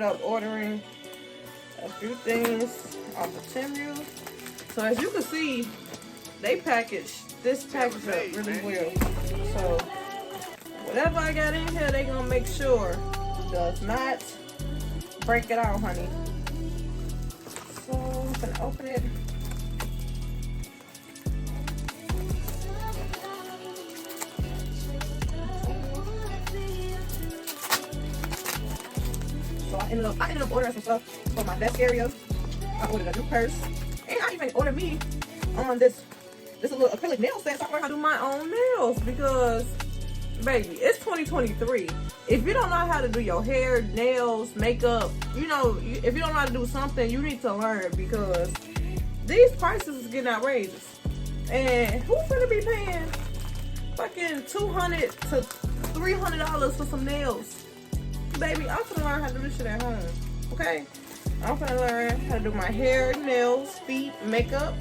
up ordering a few things off of Temu. So as you can see, they package this package up really well. So whatever I got in here, they gonna make sure does not break it out, honey. So I'm gonna open it. So I ended up ordering some stuff for my desk area. I ordered a new purse, and I even ordered me this little acrylic nail set. So I learned how to do my own nails because, baby, it's 2023. If you don't know how to do your hair, nails, makeup, you know, if you don't know how to do something, you need to learn because these prices is getting outrageous. And who's gonna be paying fucking $200 to $300 for some nails? Baby, I'm gonna learn how to do this shit at home, okay? I'm gonna learn how to do my hair, nails, feet, makeup,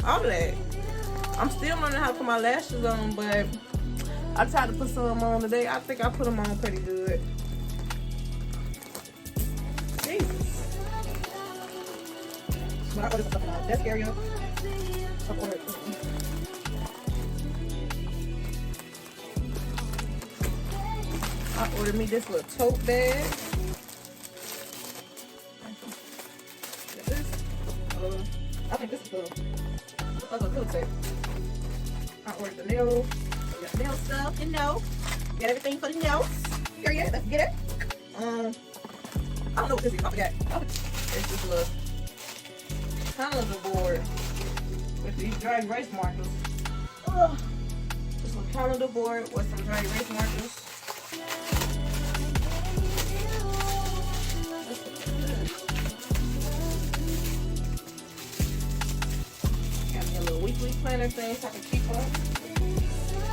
all of that. I'm still learning how to put my lashes on, but I tried to put some on today. I think I put them on pretty good. Jesus. But I ordered stuff in my desk area. I ordered me this little tote bag. I think this is the other little tape. I ordered the nail. We got nail stuff, you know. Get everything for the nails. Period. Let's get it. I don't know what this is. I forgot. It's this little calendar board with these dry erase markers. This little calendar board with some dry erase markers. Got me a little weekly planner thing so I can keep up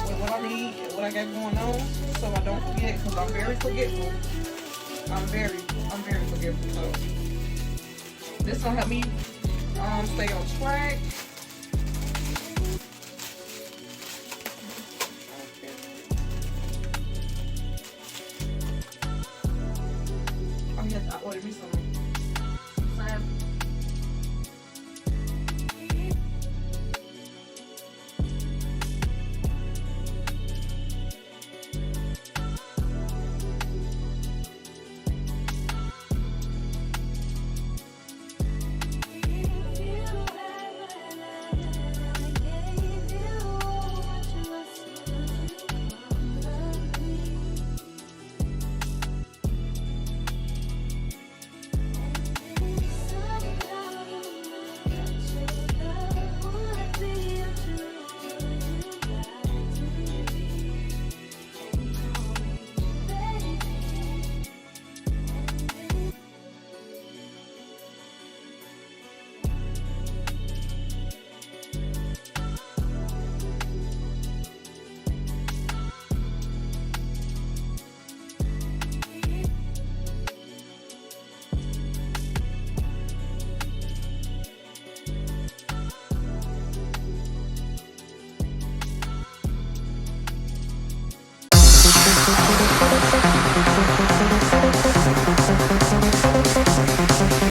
with what I need and what I got going on, so I don't forget, because I'm very forgetful. I'm very forgetful. So this will help me stay on track. I ordered me some